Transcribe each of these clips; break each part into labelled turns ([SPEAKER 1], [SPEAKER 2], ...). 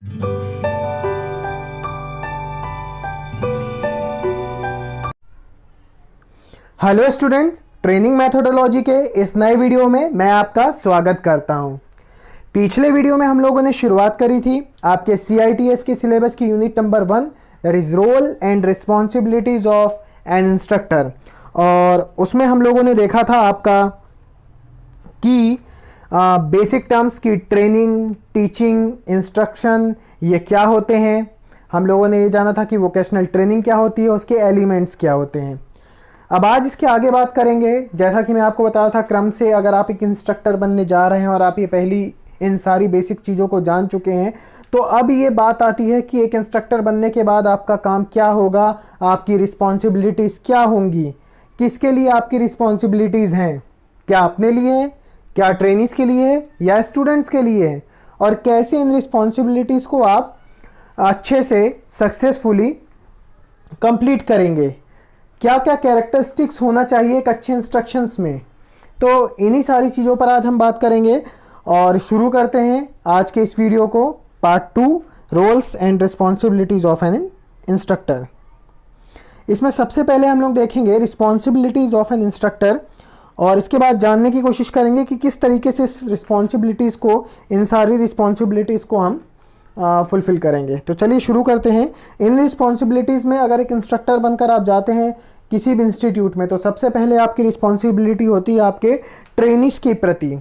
[SPEAKER 1] Hello students, training methodology के इस नए वीडियो में मैं आपका स्वागत करता हूं। पिछले वीडियो में हम लोगों ने शुरुआत करी थी आपके CITS के सिलेबस की unit number 1, that is role and responsibilities of an instructor. और उसमें हम लोगों ने देखा था आपका कि बेसिक टर्म्स की ट्रेनिंग, टीचिंग, इंस्ट्रक्शन ये क्या होते हैं। हम लोगों ने ये जाना था कि वोकेशनल ट्रेनिंग क्या होती है, उसके एलिमेंट्स क्या होते हैं। अब आज इसके आगे बात करेंगे। जैसा कि मैं आपको बताया था क्रम से, अगर आप एक इंस्ट्रक्टर बनने जा रहे हैं और आप ये पहली इन सारी बेसिक चीज़ों को जान चुके हैं, तो अब ये बात आती है कि एक इंस्ट्रक्टर बनने के बाद आपका काम क्या होगा, आपकी रिस्पॉन्सिबिलिटीज़ क्या होंगी, किसके लिए आपकी रिस्पॉन्सिबिलिटीज़ हैं, क्या अपने लिए, क्या ट्रेनिज के लिए या स्टूडेंट्स के लिए, और कैसे इन रिस्पॉन्सिबिलिटीज़ को आप अच्छे से सक्सेसफुली कंप्लीट करेंगे, क्या क्या कैरेक्टरिस्टिक्स होना चाहिए एक अच्छे इंस्ट्रक्शंस में। तो इन्हीं सारी चीज़ों पर आज हम बात करेंगे और शुरू करते हैं आज के इस वीडियो को, part 2, roles and responsibilities of an instructor. इसमें सबसे पहले हम लोग देखेंगे रिस्पॉन्सिबिलिटीज़ ऑफ एन इंस्ट्रक्टर, और इसके बाद जानने की कोशिश करेंगे कि किस तरीके से रिस्पॉन्सिबिलिटीज़ को, इन सारी रिस्पॉन्सिबिलिटीज़ को हम फुलफ़िल करेंगे। तो चलिए शुरू करते हैं। इन रिस्पॉन्सिबिलिटीज़ में अगर एक इंस्ट्रक्टर बनकर आप जाते हैं किसी भी इंस्टीट्यूट में, तो सबसे पहले आपकी रिस्पॉन्सिबिलिटी होती है आपके ट्रेनिज के प्रति।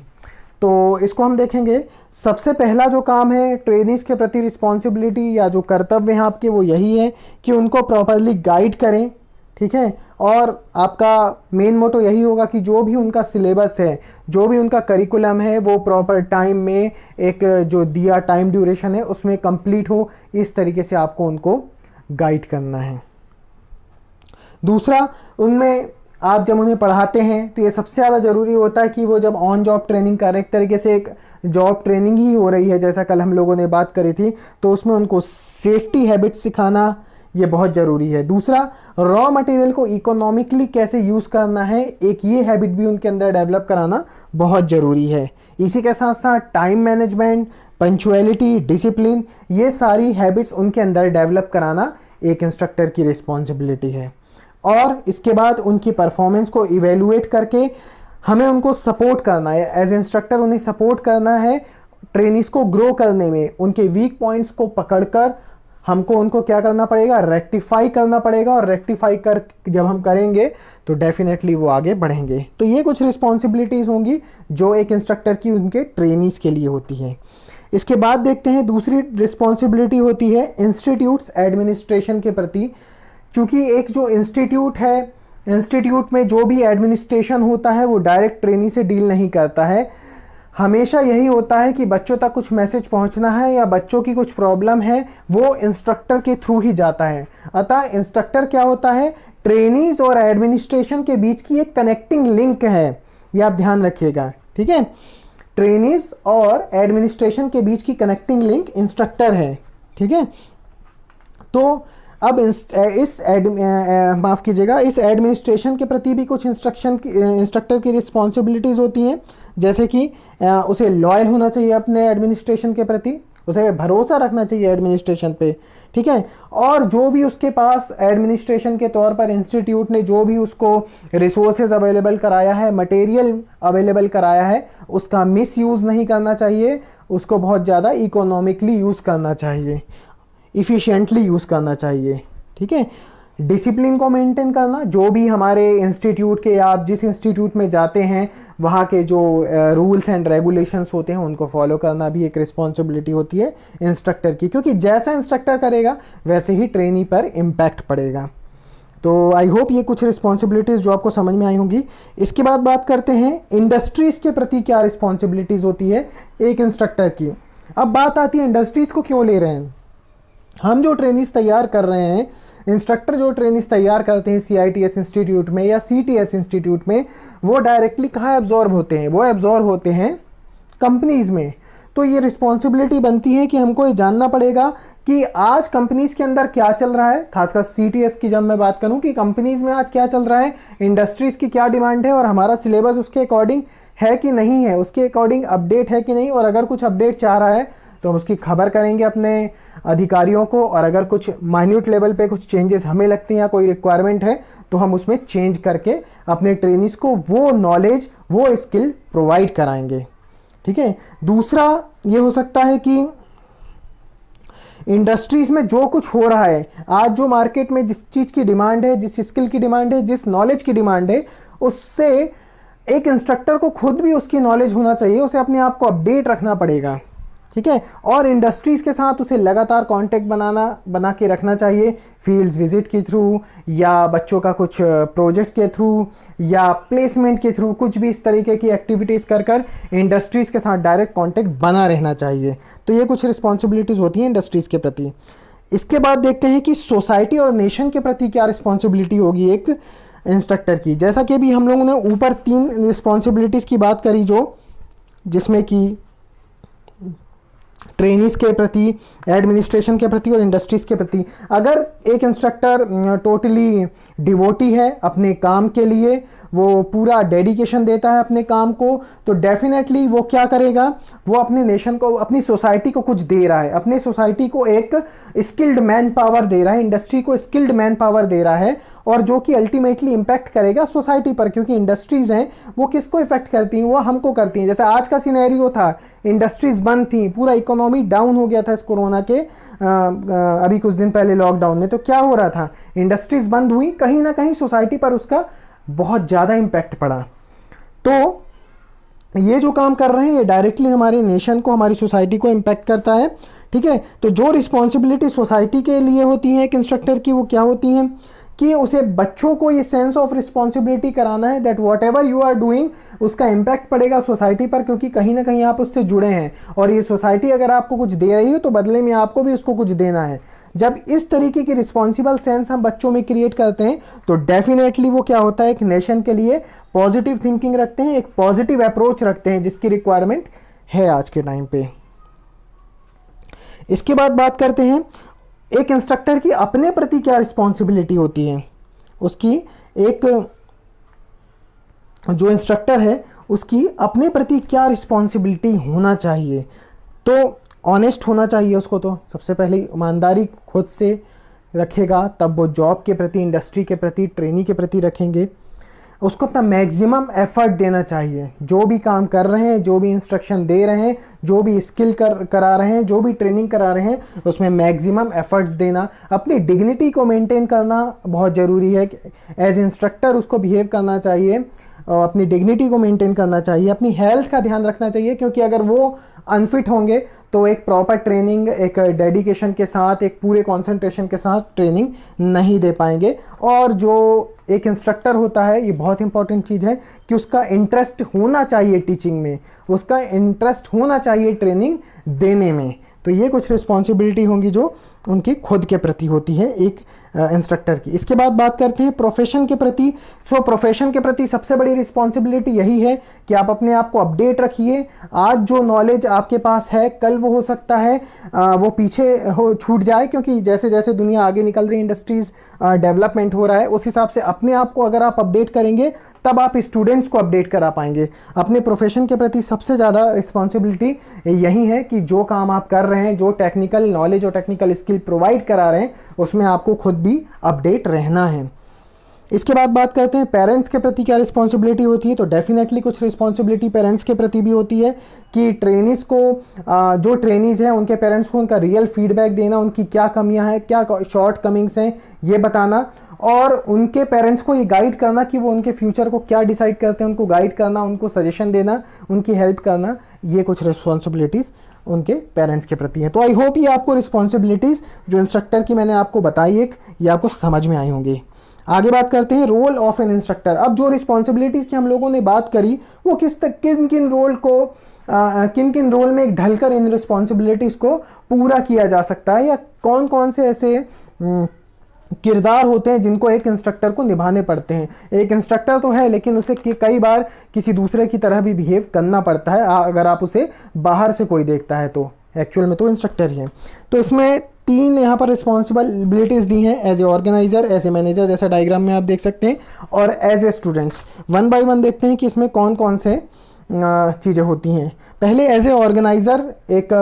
[SPEAKER 1] तो इसको हम देखेंगे। सबसे पहला जो काम है ट्रेनिज के प्रति रिस्पॉन्सिबिलिटी या जो कर्तव्य हैं आपके, वो यही है कि उनको प्रॉपरली गाइड करें, ठीक है। और आपका मेन मोटो यही होगा कि जो भी उनका सिलेबस है, जो भी उनका करिकुलम है, वो प्रॉपर टाइम में, एक जो दिया टाइम ड्यूरेशन है उसमें कंप्लीट हो, इस तरीके से आपको उनको गाइड करना है। दूसरा, उनमें आप जब उन्हें पढ़ाते हैं तो ये सबसे ज़्यादा ज़रूरी होता है कि वो जब ऑन जॉब ट्रेनिंग कर रहे, एक तरीके से एक जॉब ट्रेनिंग ही हो रही है, जैसा कल हम लोगों ने बात करी थी, तो उसमें उनको सेफ्टी हैबिट्स सिखाना ये बहुत ज़रूरी है। दूसरा, रॉ मटेरियल को इकोनॉमिकली कैसे यूज़ करना है, एक ये हैबिट भी उनके अंदर डेवलप कराना बहुत ज़रूरी है। इसी के साथ साथ टाइम मैनेजमेंट, पंक्चुअलिटी, डिसिप्लिन, ये सारी हैबिट्स उनके अंदर डेवलप कराना एक इंस्ट्रक्टर की रिस्पॉन्सिबिलिटी है। और इसके बाद उनकी परफॉर्मेंस को इवेलुएट करके हमें उनको सपोर्ट करना है, एज इंस्ट्रक्टर उन्हें सपोर्ट करना है ट्रेनिज को ग्रो करने में। उनके वीक पॉइंट्स को पकड़कर हमको उनको क्या करना पड़ेगा, रेक्टिफाई करना पड़ेगा, और रेक्टिफाई कर जब हम करेंगे तो डेफिनेटली वो आगे बढ़ेंगे। तो ये कुछ रिस्पॉन्सिबिलिटीज़ होंगी जो एक इंस्ट्रक्टर की उनके ट्रेनीज के लिए होती है। इसके बाद देखते हैं दूसरी रिस्पॉन्सिबिलिटी होती है इंस्टीट्यूट्स एडमिनिस्ट्रेशन के प्रति। चूँकि एक जो इंस्टीट्यूट है, इंस्टीट्यूट में जो भी एडमिनिस्ट्रेशन होता है वो डायरेक्ट ट्रेनी से डील नहीं करता है। हमेशा यही होता है कि बच्चों तक कुछ मैसेज पहुंचना है या बच्चों की कुछ प्रॉब्लम है, वो इंस्ट्रक्टर के थ्रू ही जाता है। अतः इंस्ट्रक्टर क्या होता है, ट्रेनीज और एडमिनिस्ट्रेशन के बीच की एक कनेक्टिंग लिंक है, ये आप ध्यान रखिएगा, ठीक है। ट्रेनीज और एडमिनिस्ट्रेशन के बीच की कनेक्टिंग लिंक इंस्ट्रक्टर है, ठीक है। तो अब माफ़ कीजिएगा, इस एडमिनिस्ट्रेशन के प्रति भी कुछ इंस्ट्रक्टर की रिस्पॉन्सिबिलिटीज़ होती हैं, जैसे कि उसे लॉयल होना चाहिए अपने एडमिनिस्ट्रेशन के प्रति, उसे भरोसा रखना चाहिए एडमिनिस्ट्रेशन पे, ठीक है। और जो भी उसके पास एडमिनिस्ट्रेशन के तौर पर इंस्टीट्यूट ने जो भी उसको रिसोर्सेज अवेलेबल कराया है, मटेरियल अवेलेबल कराया है, उसका मिस यूज़ नहीं करना चाहिए, उसको बहुत ज़्यादा इकोनॉमिकली यूज़ करना चाहिए, इफ़िशिएंटली यूज़ करना चाहिए, ठीक है। डिसिप्लिन को मेंटेन करना, जो भी हमारे इंस्टीट्यूट के या आप जिस इंस्टीट्यूट में जाते हैं वहाँ के जो रूल्स एंड रेगुलेशंस होते हैं उनको फॉलो करना भी एक रिस्पॉन्सिबिलिटी होती है इंस्ट्रक्टर की, क्योंकि जैसा इंस्ट्रक्टर करेगा वैसे ही ट्रेनी पर इम्पैक्ट पड़ेगा। तो आई होप ये कुछ रिस्पॉन्सिबिलिटीज़ जो आपको समझ में आई होंगी। इसके बाद बात करते हैं इंडस्ट्रीज़ के प्रति क्या रिस्पॉन्सिबिलिटीज़ होती है एक इंस्ट्रक्टर की। अब बात आती है इंडस्ट्रीज़ को क्यों ले रहे हैं हम, जो ट्रेनिज तैयार कर रहे हैं, इंस्ट्रक्टर जो ट्रेनिज तैयार करते हैं CITS इंस्टीट्यूट में या CTS इंस्टीट्यूट में, वो डायरेक्टली कहाँ एब्जॉर्ब होते हैं, वो एब्जॉर्ब होते हैं कंपनीज़ में। तो ये रिस्पॉन्सिबिलिटी बनती है कि हमको ये जानना पड़ेगा कि आज कंपनीज़ के अंदर क्या चल रहा है, खासकर CTS की जब मैं बात करूं कि कंपनीज़ में आज क्या चल रहा है, इंडस्ट्रीज़ की क्या डिमांड है, और हमारा सिलेबस उसके अकॉर्डिंग है कि नहीं है, उसके अकॉर्डिंग अपडेट है कि नहीं, और अगर कुछ अपडेट चाह रहा है तो हम उसकी खबर करेंगे अपने अधिकारियों को, और अगर कुछ माइन्यूट लेवल पे कुछ चेंजेस हमें लगती हैं या कोई रिक्वायरमेंट है तो हम उसमें चेंज करके अपने ट्रेनिज को वो नॉलेज, वो स्किल प्रोवाइड कराएंगे। ठीक है। दूसरा ये हो सकता है कि इंडस्ट्रीज में जो कुछ हो रहा है आज, जो मार्केट में जिस चीज़ की डिमांड है, जिस स्किल की डिमांड है, जिस नॉलेज की डिमांड है, उससे एक इंस्ट्रक्टर को खुद भी उसकी नॉलेज होना चाहिए, उसे अपने आप को अपडेट रखना पड़ेगा। ठीक है। और इंडस्ट्रीज़ के साथ उसे लगातार कांटेक्ट बना के रखना चाहिए, फील्ड्स विजिट के थ्रू, या बच्चों का कुछ प्रोजेक्ट के थ्रू, या प्लेसमेंट के थ्रू, कुछ भी इस तरीके की एक्टिविटीज़ कर इंडस्ट्रीज़ के साथ डायरेक्ट कांटेक्ट बना रहना चाहिए। तो ये कुछ रिस्पॉन्सिबिलिटीज़ होती हैं इंडस्ट्रीज़ के प्रति। इसके बाद देखते हैं कि सोसाइटी और नेशन के प्रति क्या रिस्पॉन्सिबिलिटी होगी एक इंस्ट्रक्टर की। जैसा कि अभी हम लोगों ने ऊपर 3 रिस्पॉन्सिबिलिटीज़ की बात करी, जिसमें कि ट्रेनिज के प्रति, एडमिनिस्ट्रेशन के प्रति और इंडस्ट्रीज के प्रति। अगर एक इंस्ट्रक्टर टोटली डिवोटी है अपने काम के लिए, वो पूरा डेडिकेशन देता है अपने काम को, तो डेफिनेटली वो क्या करेगा, वो अपने नेशन को, अपनी सोसाइटी को कुछ दे रहा है, अपने सोसाइटी को एक स्किल्ड मैन पावर दे रहा है, इंडस्ट्री को स्किल्ड मैन पावर दे रहा है, और जो कि अल्टीमेटली इंपैक्ट करेगा सोसाइटी पर, क्योंकि इंडस्ट्रीज हैं वो किसको इफेक्ट करती हैं, वो हमको करती हैं। जैसे आज का सिनेरियो था, इंडस्ट्रीज बंद थी, पूरा इकोनॉमी डाउन हो गया था इस कोरोना के अभी कुछ दिन पहले लॉकडाउन में। तो क्या हो रहा था, इंडस्ट्रीज बंद हुई, कहीं ना कहीं सोसाइटी पर उसका बहुत ज़्यादा इम्पैक्ट पड़ा। तो ये जो काम कर रहे हैं ये डायरेक्टली हमारे नेशन को, हमारी सोसाइटी को इम्पैक्ट करता है। ठीक है। तो जो रिस्पॉन्सिबिलिटी सोसाइटी के लिए होती है एक इंस्ट्रक्टर की, वो क्या होती हैं कि उसे बच्चों को ये सेंस ऑफ रिस्पॉन्सिबिलिटी कराना है that whatever you are doing उसका इम्पैक्ट पड़ेगा सोसाइटी पर, क्योंकि कहीं ना कहीं आप उससे जुड़े हैं, और ये सोसाइटी अगर आपको कुछ दे रही है तो बदले में आपको भी उसको कुछ देना है। जब इस तरीके की रिस्पॉन्सिबल सेंस हम बच्चों में क्रिएट करते हैं तो डेफिनेटली वो क्या होता है, एक नेशन के लिए पॉजिटिव थिंकिंग रखते हैं, एक पॉजिटिव अप्रोच रखते हैं, जिसकी रिक्वायरमेंट है आज के टाइम पे। इसके बाद बात करते हैं एक इंस्ट्रक्टर की अपने प्रति क्या रिस्पॉन्सिबिलिटी होती है। उसकी एक जो इंस्ट्रक्टर है उसकी अपने प्रति क्या रिस्पॉन्सिबिलिटी होना चाहिए। तो ऑनेस्ट होना चाहिए उसको, तो सबसे पहले ईमानदारी खुद से रखेगा, तब वो जॉब के प्रति, इंडस्ट्री के प्रति, ट्रेनी के प्रति रखेंगे। उसको अपना मैक्सिमम एफर्ट देना चाहिए, जो भी काम कर रहे हैं, जो भी इंस्ट्रक्शन दे रहे हैं, जो भी स्किल करा रहे हैं, जो भी ट्रेनिंग करा रहे हैं, उसमें मैक्सिमम एफर्ट्स देना। अपनी डिग्निटी को मेंटेन करना बहुत ज़रूरी है, एज इंस्ट्रक्टर उसको बिहेव करना चाहिए, और अपनी डिग्निटी को मेंटेन करना चाहिए, अपनी हेल्थ का ध्यान रखना चाहिए, क्योंकि अगर वो अनफिट होंगे तो एक प्रॉपर ट्रेनिंग, एक डेडिकेशन के साथ, एक पूरे कंसंट्रेशन के साथ ट्रेनिंग नहीं दे पाएंगे। और जो एक इंस्ट्रक्टर होता है, ये बहुत इंपॉर्टेंट चीज़ है कि उसका इंटरेस्ट होना चाहिए टीचिंग में, उसका इंटरेस्ट होना चाहिए ट्रेनिंग देने में। तो ये कुछ रिस्पॉन्सिबिलिटी होंगी जो उनकी खुद के प्रति होती है एक इंस्ट्रक्टर की। इसके बाद बात करते हैं प्रोफेशन के प्रति। सो प्रोफेशन के प्रति सबसे बड़ी रिस्पॉन्सिबिलिटी यही है कि आप अपने आप को अपडेट रखिए। आज जो नॉलेज आपके पास है, कल वो हो सकता है वो पीछे छूट जाए, क्योंकि जैसे जैसे दुनिया आगे निकल रही, इंडस्ट्रीज डेवलपमेंट हो रहा है, उस हिसाब से अपने आप को अगर आप अपडेट करेंगे तब आप स्टूडेंट्स को अपडेट करा पाएंगे। अपने प्रोफेशन के प्रति सबसे ज़्यादा रिस्पॉन्सिबिलिटी यही है कि जो काम आप कर रहे हैं, जो टेक्निकल नॉलेज और टेक्निकल स्किल प्रोवाइड करा रहे हैं, उसमें आपको खुद भी अपडेट रहना है। इसके बाद बात करते हैं पेरेंट्स के प्रति क्या रिस्पॉन्सिबिलिटी होती है। तो डेफिनेटली कुछ रिस्पॉन्सिबिलिटी पेरेंट्स के प्रति भी होती है कि ट्रेनीज़ को, जो ट्रेनीज़ हैं उनके पेरेंट्स को उनका रियल फीडबैक देना, उनकी क्या कमियां हैं, क्या शॉर्ट कमिंग्स हैं, ये बताना, और उनके पेरेंट्स को ये गाइड करना कि वो उनके फ्यूचर को क्या डिसाइड करते हैं, उनको गाइड करना, उनको सजेशन देना, उनकी हेल्प करना। ये कुछ रिस्पॉन्सिबिलिटीज़ उनके पेरेंट्स के प्रति हैं। तो आई होप ये आपको रिस्पॉन्सिबिलिटीज़ जो इंस्ट्रक्टर की मैंने आपको बताई ये आपको समझ में आई होंगी। आगे बात करते हैं रोल ऑफ एन इंस्ट्रक्टर। अब जो रिस्पॉन्सिबिलिटीज़ की हम लोगों ने बात करी, वो किन किन रोल को किन किन रोल में ढलकर इन रिस्पॉन्सिबिलिटीज़ को पूरा किया जा सकता है, या कौन कौन से ऐसे किरदार होते हैं जिनको एक इंस्ट्रक्टर को निभाने पड़ते हैं। एक इंस्ट्रक्टर तो है, लेकिन उसे कई बार किसी दूसरे की तरह भी बिहेव करना पड़ता है, अगर आप उसे बाहर से कोई देखता है तो एक्चुअल में तो इंस्ट्रक्टर ही है। तो इसमें 3 यहाँ पर रिस्पॉन्सिबिलिटीज़ दी हैं, as a organiser, as a manager, जैसा डायग्राम में आप देख सकते हैं, और एज ए स्टूडेंट्स। 1 बाय 1 देखते हैं कि इसमें कौन कौन से चीज़ें होती हैं। पहले एज ए ऑर्गेनाइज़र एक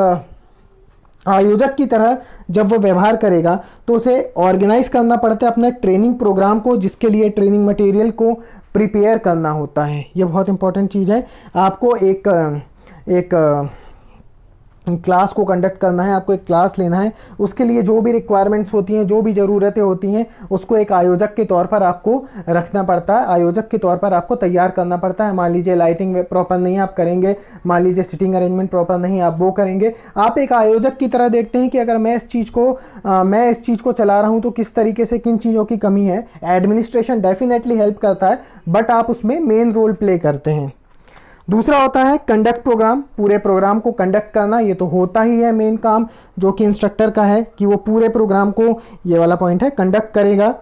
[SPEAKER 1] आयोजक की तरह जब वो व्यवहार करेगा तो उसे ऑर्गेनाइज करना पड़ता है अपने ट्रेनिंग प्रोग्राम को, जिसके लिए ट्रेनिंग मटेरियल को प्रिपेयर करना होता है। ये बहुत इंपॉर्टेंट चीज़ है। आपको एक क्लास को कंडक्ट करना है, आपको एक क्लास लेना है, उसके लिए जो भी रिक्वायरमेंट्स होती हैं, जो भी ज़रूरतें होती हैं, उसको एक आयोजक के तौर पर आपको रखना पड़ता है, आयोजक के तौर पर आपको तैयार करना पड़ता है। मान लीजिए लाइटिंग प्रॉपर नहीं आप करेंगे, मान लीजिए सिटिंग अरेंजमेंट प्रॉपर नहीं आप वो करेंगे, आप एक आयोजक की तरह देखते हैं कि अगर मैं इस चीज़ को चला रहा हूँ तो किस तरीके से किन चीज़ों की कमी है। एडमिनिस्ट्रेशन डेफिनेटली हेल्प करता है, बट आप उसमें मेन रोल प्ले करते हैं। दूसरा होता है कंडक्ट प्रोग्राम, पूरे प्रोग्राम को कंडक्ट करना। ये तो होता ही है मेन काम जो कि इंस्ट्रक्टर का है कि वो पूरे प्रोग्राम को, ये वाला पॉइंट है, कंडक्ट करेगा।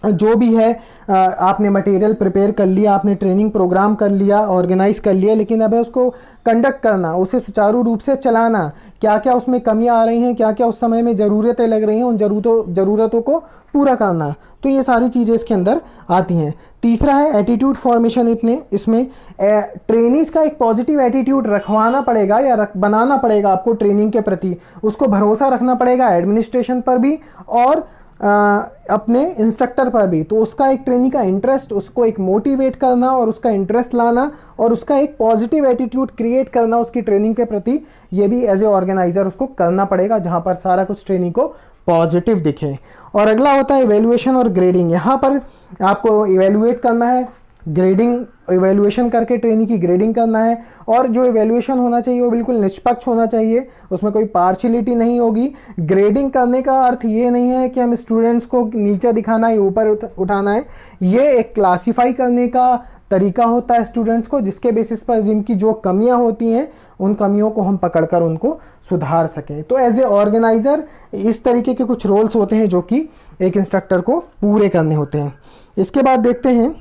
[SPEAKER 1] जो भी है आपने मटेरियल प्रिपेयर कर लिया, आपने ट्रेनिंग प्रोग्राम कर लिया, ऑर्गेनाइज कर लिया, लेकिन अब है उसको कंडक्ट करना, उसे सुचारू रूप से चलाना। क्या क्या उसमें कमियां आ रही हैं, क्या क्या उस समय में ज़रूरतें लग रही हैं, उन ज़रूरतों को पूरा करना। तो ये सारी चीज़ें इसके अंदर आती हैं। तीसरा है एटीट्यूड फॉर्मेशन। इसमें ट्रेनिंग्स का एक पॉजिटिव एटीट्यूड रखवाना पड़ेगा या बनाना पड़ेगा आपको ट्रेनिंग के प्रति। उसको भरोसा रखना पड़ेगा एडमिनिस्ट्रेशन पर भी और अपने इंस्ट्रक्टर पर भी। तो उसका एक ट्रेनिंग का इंटरेस्ट, उसको एक मोटिवेट करना और उसका इंटरेस्ट लाना और उसका एक पॉजिटिव एटीट्यूड क्रिएट करना उसकी ट्रेनिंग के प्रति, ये भी एज ए ऑर्गेनाइजर उसको करना पड़ेगा, जहां पर सारा कुछ ट्रेनिंग को पॉजिटिव दिखे। और अगला होता है इवेल्युएशन और ग्रेडिंग। यहाँ पर आपको इवेल्युएट करना है, ग्रेडिंग, इवेल्युएशन करके ट्रेनिंग की ग्रेडिंग करना है। और जो इवेल्युएशन होना चाहिए वो बिल्कुल निष्पक्ष होना चाहिए, उसमें कोई पार्शियलिटी नहीं होगी। ग्रेडिंग करने का अर्थ ये नहीं है कि हम स्टूडेंट्स को नीचे दिखाना है, ऊपर उठाना है। ये एक क्लासीफाई करने का तरीका होता है स्टूडेंट्स को, जिसके बेसिस पर जिनकी जो कमियां होती हैं उन कमियों को हम पकड़कर उनको सुधार सकें। तो एज ए ऑर्गेनाइजर इस तरीके के कुछ रोल्स होते हैं जो कि एक इंस्ट्रक्टर को पूरे करने होते हैं। इसके बाद देखते हैं,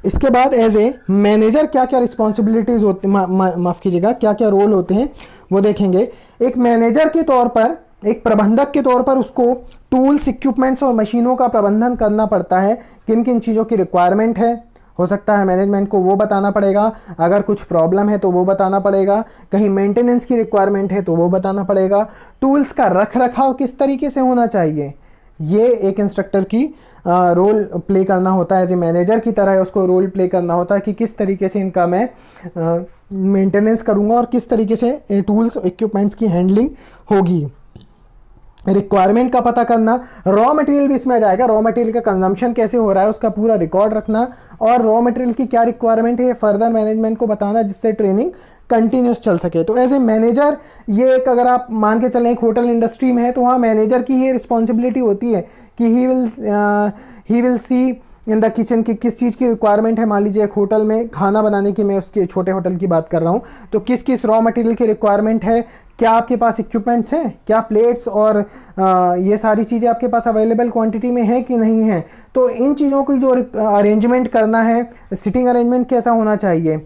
[SPEAKER 1] इसके बाद एज ए मैनेजर क्या क्या रिस्पॉन्सिबिलिटीज होती, माफ कीजिएगा, क्या क्या रोल होते हैं वो देखेंगे। एक मैनेजर के तौर पर, एक प्रबंधक के तौर पर उसको टूल्स, इक्विपमेंट्स और मशीनों का प्रबंधन करना पड़ता है। किन किन चीज़ों की रिक्वायरमेंट है, हो सकता है मैनेजमेंट को वो बताना पड़ेगा। अगर कुछ प्रॉब्लम है तो वो बताना पड़ेगा, कहीं मेंटेनेंस की रिक्वायरमेंट है तो वो बताना पड़ेगा। टूल्स का रख रखाव किस तरीके से होना चाहिए, ये एक इंस्ट्रक्टर की रोल प्ले करना होता है। एज ए मैनेजर की तरह उसको रोल प्ले करना होता है कि किस तरीके से इनका मैं मेंटेनेंस करूंगा और किस तरीके से टूल्स, इक्विपमेंट्स की हैंडलिंग होगी। रिक्वायरमेंट का पता करना, रॉ मटेरियल भी इसमें आ जाएगा। रॉ मटेरियल का कंजम्पशन कैसे हो रहा है उसका पूरा रिकॉर्ड रखना और रॉ मटेरियल की क्या रिक्वायरमेंट है ये फर्दर मैनेजमेंट को बताना, जिससे ट्रेनिंग कंटिन्यूस चल सके। तो एज ए मैनेजर ये एक, अगर आप मान के चलें एक होटल इंडस्ट्री में है तो वहाँ मैनेजर की ये रिस्पॉन्सिबिलिटी होती है कि he will see in the kitchen की किस चीज़ की रिक्वायरमेंट है। मान लीजिए एक होटल में खाना बनाने की, मैं उसके छोटे होटल की बात कर रहा हूँ, तो किस किस रॉ मटेरियल की रिक्वायरमेंट है, क्या आपके पास इक्विपमेंट्स हैं, क्या प्लेट्स और ये सारी चीज़ें आपके पास अवेलेबल क्वांटिटी में है कि नहीं है। तो इन चीज़ों की जो अरेंजमेंट करना है, सिटिंग अरेंजमेंट कैसा होना चाहिए,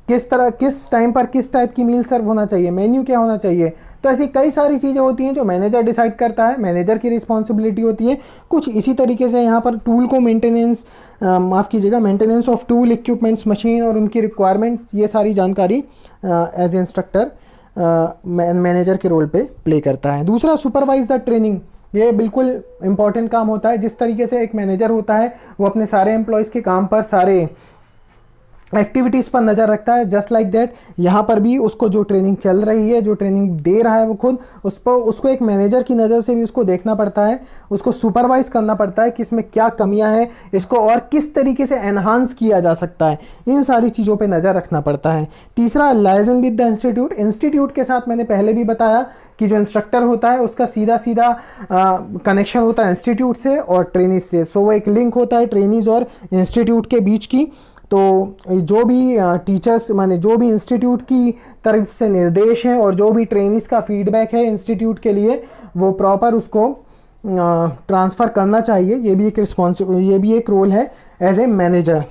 [SPEAKER 1] किस तरह, किस टाइम पर किस टाइप की मील सर्व होना चाहिए, मेन्यू क्या होना चाहिए। तो ऐसी कई सारी चीज़ें होती हैं जो मैनेजर डिसाइड करता है, मैनेजर की रिस्पॉन्सिबिलिटी होती है। कुछ इसी तरीके से यहाँ पर टूल को मेंटेनेंस, माफ़ कीजिएगा, maintenance of tool, equipments, machine और उनकी रिक्वायरमेंट, ये सारी जानकारी एज ए इंस्ट्रक्टर मैनेजर के रोल पे प्ले करता है। दूसरा, सुपरवाइज द ट्रेनिंग। ये बिल्कुल इंपॉर्टेंट काम होता है। जिस तरीके से एक मैनेजर होता है वो अपने सारे एम्प्लॉयज़ के काम पर, सारे एक्टिविटीज़ पर नज़र रखता है, जस्ट लाइक दैट यहाँ पर भी उसको जो ट्रेनिंग चल रही है, जो ट्रेनिंग दे रहा है वो खुद, उस पर उसको एक मैनेजर की नज़र से भी उसको देखना पड़ता है, उसको सुपरवाइज करना पड़ता है कि इसमें क्या कमियां हैं, इसको और किस तरीके से एनहांस किया जा सकता है। इन सारी चीज़ों पे नज़र रखना पड़ता है। तीसरा, liaison with the institute. Institute के साथ मैंने पहले भी बताया कि जो इंस्ट्रक्टर होता है उसका सीधा सीधा कनेक्शन होता है इंस्टीट्यूट से और ट्रेनीज से। सो वो एक लिंक होता है ट्रेनीज और इंस्टीट्यूट के बीच की। तो जो भी टीचर्स, माने जो भी इंस्टीट्यूट की तरफ से निर्देश हैं और जो भी ट्रेनीज का फीडबैक है इंस्टीट्यूट के लिए, वो प्रॉपर उसको ट्रांसफ़र करना चाहिए। ये भी एक रोल है एज ए मैनेजर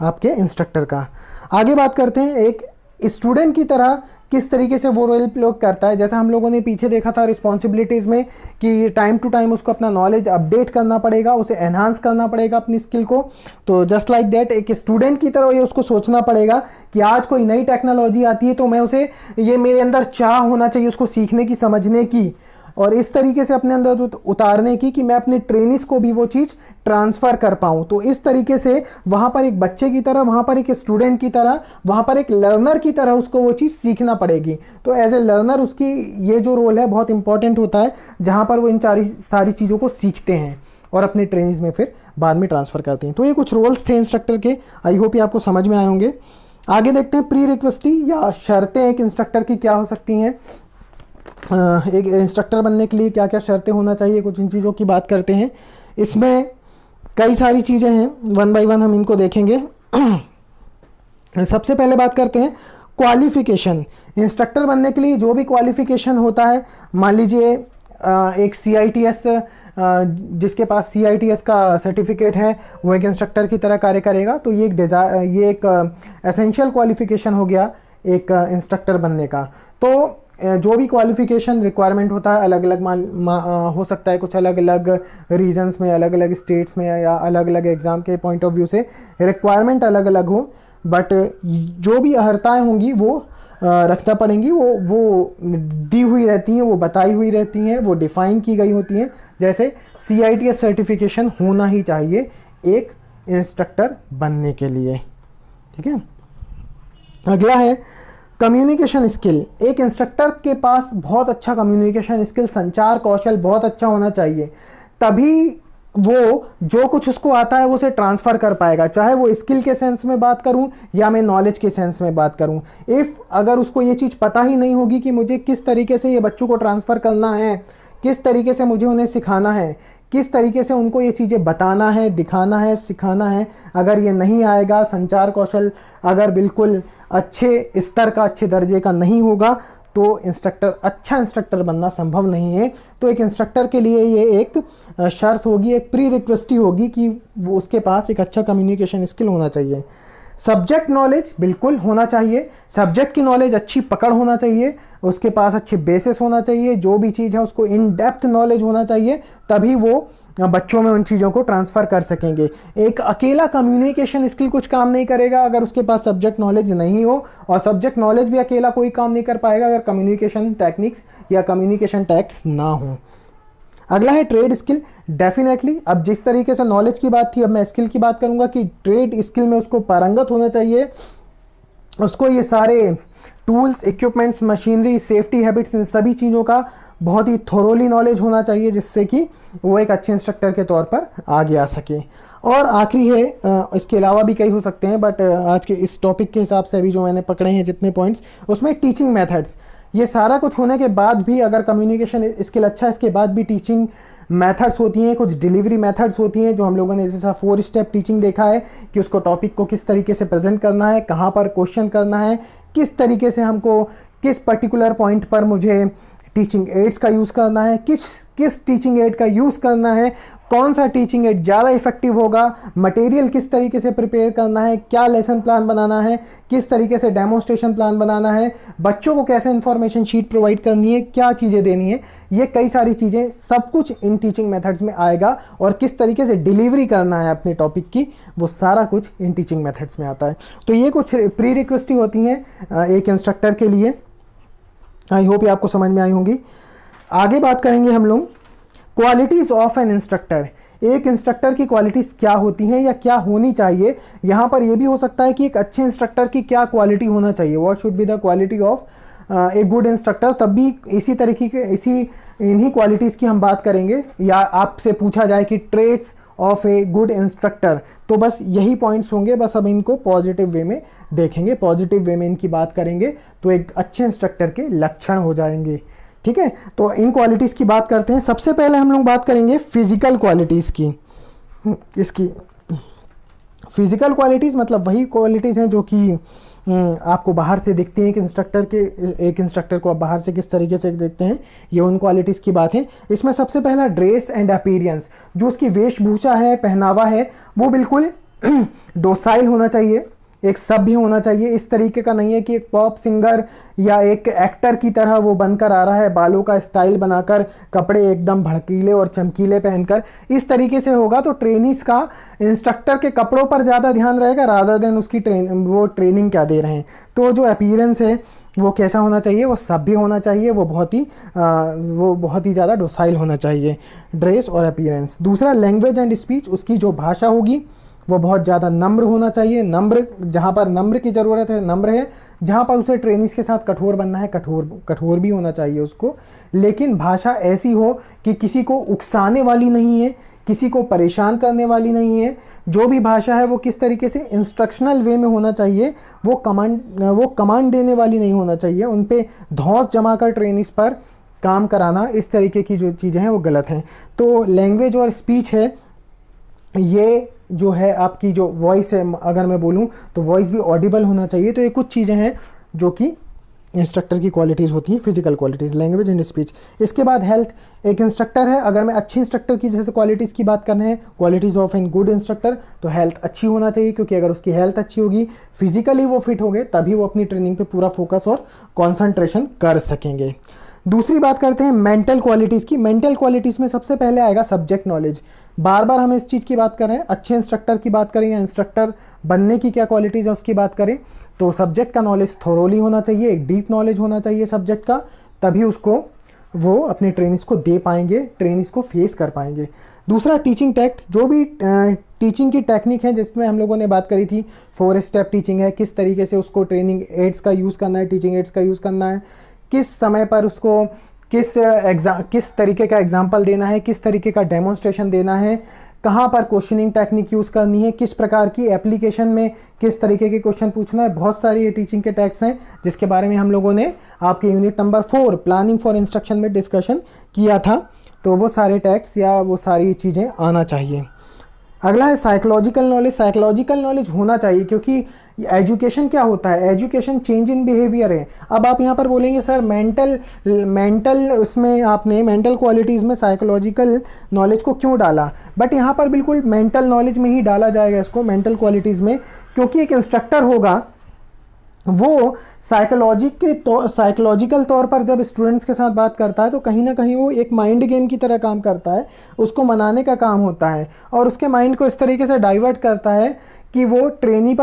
[SPEAKER 1] आपके इंस्ट्रक्टर का। आगे बात करते हैं एक स्टूडेंट की तरह किस तरीके से वो रोल प्ले करता है। जैसा हम लोगों ने पीछे देखा था रिस्पॉन्सिबिलिटीज़ में कि टाइम टू टाइम उसको अपना नॉलेज अपडेट करना पड़ेगा, उसे एनहांस करना पड़ेगा अपनी स्किल को। तो जस्ट लाइक दैट एक स्टूडेंट की तरह ये उसको सोचना पड़ेगा कि आज कोई नई टेक्नोलॉजी आती है तो मैं उसे, ये मेरे अंदर चाह होना चाहिए उसको सीखने की, समझने की, और इस तरीके से अपने अंदर उतारने की कि मैं अपने ट्रेनिस को भी वो चीज़ ट्रांसफ़र कर पाऊँ। तो इस तरीके से वहाँ पर एक बच्चे की तरह, वहाँ पर एक स्टूडेंट की तरह, वहाँ पर एक लर्नर की तरह उसको वो चीज़ सीखना पड़ेगी। तो एज ए लर्नर उसकी ये जो रोल है बहुत इंपॉर्टेंट होता है, जहाँ पर वो इन सारी चीज़ों को सीखते हैं और अपने ट्रेनिंग्स में फिर बाद में ट्रांसफ़र करते हैं। तो ये कुछ रोल्स थे इंस्ट्रक्टर के, आई होप ये आपको समझ में आए होंगे। आगे देखते हैं प्री रिक्वेस्टी या शर्तें एक इंस्ट्रक्टर की क्या हो सकती हैं। एक इंस्ट्रक्टर बनने के लिए क्या क्या शर्तें होना चाहिए, कुछ इन चीज़ों की बात करते हैं। इसमें कई सारी चीज़ें हैं, वन बाय वन हम इनको देखेंगे। सबसे पहले बात करते हैं क्वालिफिकेशन। इंस्ट्रक्टर बनने के लिए जो भी क्वालिफिकेशन होता है, मान लीजिए एक CITS, जिसके पास CITS का सर्टिफिकेट है वो एक इंस्ट्रक्टर की तरह कार्य करेगा। तो ये एक एसेंशियल क्वालिफिकेशन हो गया एक इंस्ट्रक्टर बनने का। तो जो भी क्वालिफिकेशन रिक्वायरमेंट होता है अलग अलग हो सकता है, कुछ अलग अलग रीजन्स में, अलग अलग स्टेट्स में, या अलग अलग एग्ज़ाम के पॉइंट ऑफ व्यू से रिक्वायरमेंट अलग अलग हो, बट जो भी अहर्ताएँ होंगी वो रखना पड़ेंगी, वो दी हुई रहती हैं, वो बताई हुई रहती हैं, वो डिफ़ाइन की गई होती हैं। जैसे CITS सर्टिफिकेशन होना ही चाहिए एक इंस्ट्रक्टर बनने के लिए, ठीक है। अगला है कम्युनिकेशन स्किल। एक इंस्ट्रक्टर के पास बहुत अच्छा कम्युनिकेशन स्किल, संचार कौशल बहुत अच्छा होना चाहिए, तभी वो जो कुछ उसको आता है वो उसे ट्रांसफ़र कर पाएगा। चाहे वो स्किल के सेंस में बात करूं या मैं नॉलेज के सेंस में बात करूं। अगर उसको ये चीज़ पता ही नहीं होगी कि मुझे किस तरीके से ये बच्चों को ट्रांसफ़र करना है, किस तरीके से मुझे उन्हें सिखाना है, किस तरीके से उनको ये चीज़ें बताना है, दिखाना है, सिखाना है, अगर ये नहीं आएगा, संचार कौशल अगर बिल्कुल अच्छे स्तर का, अच्छे दर्जे का नहीं होगा, तो अच्छा इंस्ट्रक्टर बनना संभव नहीं है। तो एक इंस्ट्रक्टर के लिए ये एक शर्त होगी, एक प्री रिक्वेस्टी होगी कि वो उसके पास एक अच्छा कम्युनिकेशन स्किल होना चाहिए। सब्जेक्ट नॉलेज बिल्कुल होना चाहिए, सब्जेक्ट की नॉलेज अच्छी पकड़ होना चाहिए, उसके पास अच्छे बेसिस होना चाहिए, जो भी चीज़ है उसको इन डेप्थ नॉलेज होना चाहिए, तभी वो बच्चों में उन चीज़ों को ट्रांसफ़र कर सकेंगे। एक अकेला कम्युनिकेशन स्किल कुछ काम नहीं करेगा अगर उसके पास सब्जेक्ट नॉलेज नहीं हो, और सब्जेक्ट नॉलेज भी अकेला कोई काम नहीं कर पाएगा अगर कम्युनिकेशन टेक्निक्स या कम्युनिकेशन टैक्ट्स ना हो। अगला है ट्रेड स्किल। डेफिनेटली अब जिस तरीके से नॉलेज की बात थी, अब मैं स्किल की बात करूंगा कि ट्रेड स्किल में उसको पारंगत होना चाहिए, उसको ये सारे tools, equipments, machinery, safety habits, इन सभी चीज़ों का बहुत ही थोरोली नॉलेज होना चाहिए, जिससे कि वो एक अच्छे इंस्ट्रक्टर के तौर पर आगे आ सके। और आखिरी है, इसके अलावा भी कई हो सकते हैं, बट आज के इस टॉपिक के हिसाब से अभी जो मैंने पकड़े हैं जितने पॉइंट्स, उसमें टीचिंग मेथड्स। ये सारा कुछ होने के बाद भी अगर कम्युनिकेशन स्किल अच्छा है, इसके बाद भी टीचिंग मेथड्स होती हैं, कुछ डिलीवरी मेथड्स होती हैं, जो हम लोगों ने जैसा 4 स्टेप टीचिंग देखा है कि उसको टॉपिक को किस तरीके से प्रेजेंट करना है, कहाँ पर क्वेश्चन करना है, किस तरीके से हमको किस पर्टिकुलर पॉइंट पर मुझे टीचिंग एड्स का यूज़ करना है, किस टीचिंग एड का यूज़ करना है, कौन सा टीचिंग एड ज़्यादा इफेक्टिव होगा, मटेरियल किस तरीके से प्रिपेयर करना है, क्या लेसन प्लान बनाना है, किस तरीके से डेमोन्स्ट्रेशन प्लान बनाना है, बच्चों को कैसे इंफॉर्मेशन शीट प्रोवाइड करनी है, क्या चीज़ें देनी है, ये कई सारी चीज़ें सब कुछ इन टीचिंग मेथड्स में आएगा। और किस तरीके से डिलीवरी करना है अपने टॉपिक की, वो सारा कुछ इन टीचिंग मेथड्स में आता है। तो ये कुछ प्री रिक्वेस्ट होती हैं एक इंस्ट्रक्टर के लिए। आई होप ये आपको समझ में आई होंगी। आगे बात करेंगे हम लोग क्वालिटीज़ ऑफ एन इंस्ट्रक्टर। एक इंस्ट्रक्टर की क्वालिटीज़ क्या होती हैं या क्या होनी चाहिए। यहाँ पर यह भी हो सकता है कि एक अच्छे इंस्ट्रक्टर की क्या क्वालिटी होना चाहिए, what should be the quality of a good instructor. तब भी इन्हीं क्वालिटीज़ की हम बात करेंगे। या आपसे पूछा जाए कि traits of a good instructor, तो बस यही पॉइंट्स होंगे, बस अब इनको पॉजिटिव वे में देखेंगे, पॉजिटिव वे में इनकी बात करेंगे, तो एक अच्छे इंस्ट्रक्टर के लक्षण हो जाएंगे। ठीक है, तो इन क्वालिटीज़ की बात करते हैं। सबसे पहले हम लोग बात करेंगे फिजिकल क्वालिटीज़ की। इसकी फिजिकल क्वालिटीज़ मतलब वही क्वालिटीज़ हैं जो कि आपको बाहर से दिखती हैं कि एक इंस्ट्रक्टर को आप बाहर से किस तरीके से देखते हैं, ये उन क्वालिटीज़ की बात है। इसमें सबसे पहला ड्रेस एंड अपीयरेंस, जो उसकी वेशभूषा है, पहनावा है, वो बिल्कुल डोसाइल होना चाहिए। एक सभ्य होना चाहिए। इस तरीके का नहीं है कि एक पॉप सिंगर या एक एक्टर की तरह वो बनकर आ रहा है, बालों का स्टाइल बनाकर, कपड़े एकदम भड़कीले और चमकीले पहनकर। इस तरीके से होगा तो ट्रेनिस का इंस्ट्रक्टर के कपड़ों पर ज़्यादा ध्यान रहेगा रादर देन उसकी वो ट्रेनिंग क्या दे रहे हैं। तो जो अपीयरेंस है वो कैसा होना चाहिए, वो सभ्य होना चाहिए, वो बहुत ही ज़्यादा डोसाइल होना चाहिए, ड्रेस और अपीयरेंस। दूसरा लैंग्वेज एंड स्पीच, उसकी जो भाषा होगी वो बहुत ज़्यादा नम्र होना चाहिए। नम्र, जहाँ पर नम्र की ज़रूरत है नम्र है, जहाँ पर उसे ट्रेनिस के साथ कठोर बनना है कठोर भी होना चाहिए उसको। लेकिन भाषा ऐसी हो कि किसी को उकसाने वाली नहीं है, किसी को परेशान करने वाली नहीं है। जो भी भाषा है वो किस तरीके से इंस्ट्रक्शनल वे में होना चाहिए, वो कमांड देने वाली नहीं होना चाहिए। उन पे धौंस जमाकर ट्रेनिस पर काम कराना, इस तरीके की जो चीज़ें हैं वो गलत हैं। तो लैंग्वेज और स्पीच है, ये जो है आपकी जो वॉइस है, अगर मैं बोलूँ तो वॉइस भी ऑडिबल होना चाहिए। तो ये कुछ चीज़ें हैं जो कि इंस्ट्रक्टर की क्वालिटीज़ होती हैं, physical qualities, language and speech. इसके बाद हेल्थ, एक इंस्ट्रक्टर है, अगर मैं अच्छे इंस्ट्रक्टर की जैसे क्वालिटीज़ की बात कर रहे हैं, qualities of an good instructor, तो हेल्थ अच्छी होना चाहिए, क्योंकि अगर उसकी हेल्थ अच्छी होगी, फिजिकली वो फिट हो गए, तभी वो अपनी ट्रेनिंग पे पूरा फोकस और कॉन्सेंट्रेशन कर सकेंगे। दूसरी बात करते हैं मेंटल क्वालिटीज़ की। मेंटल क्वालिटीज़ में सबसे पहले आएगा सब्जेक्ट नॉलेज। बार बार हम इस चीज़ की बात कर रहे हैं, अच्छे इंस्ट्रक्टर की बात करें या इंस्ट्रक्टर बनने की क्या क्वालिटीज़ है उसकी बात करें, तो सब्जेक्ट का नॉलेज थोरोली होना चाहिए, एक डीप नॉलेज होना चाहिए सब्जेक्ट का, तभी उसको वो अपने ट्रेनिस को दे पाएंगे, ट्रेनिस को फेस कर पाएंगे। दूसरा टीचिंग टैक्ट, जो भी टीचिंग की टेक्निक है जिसमें हम लोगों ने बात करी थी, 4 स्टेप टीचिंग है, किस तरीके से उसको ट्रेनिंग एड्स का यूज़ करना है, टीचिंग एड्स का यूज़ करना है, किस समय पर उसको किस तरीके का एग्जाम्पल देना है, किस तरीके का डेमोन्स्ट्रेशन देना है, कहाँ पर क्वेश्चनिंग टेक्निक यूज़ करनी है, किस प्रकार की एप्लीकेशन में किस तरीके के क्वेश्चन पूछना है। बहुत सारी ये टीचिंग के टैक्स हैं जिसके बारे में हम लोगों ने आपके unit number 4 planning for instruction में डिस्कशन किया था। तो वो सारे टैक्स या वो सारी चीज़ें आना चाहिए। अगला है साइकोलॉजिकल नॉलेज। साइकोलॉजिकल नॉलेज होना चाहिए, क्योंकि एजुकेशन क्या होता है, एजुकेशन चेंज इन बिहेवियर है। अब आप यहाँ पर बोलेंगे सर मेंटल उसमें आपने मेंटल क्वालिटीज़ में साइकोलॉजिकल नॉलेज को क्यों डाला, बट यहाँ पर बिल्कुल मेंटल नॉलेज में ही डाला जाएगा इसको, मेंटल क्वालिटीज़ में, क्योंकि एक इंस्ट्रक्टर होगा वो साइकोलॉजिकल तौर पर जब स्टूडेंट्स के साथ बात करता है तो कहीं ना कहीं वो एक माइंड गेम की तरह काम करता है, उसको मनाने का काम होता है और उसके माइंड को इस तरीके से डाइवर्ट करता है कि वो ट्रेनिंग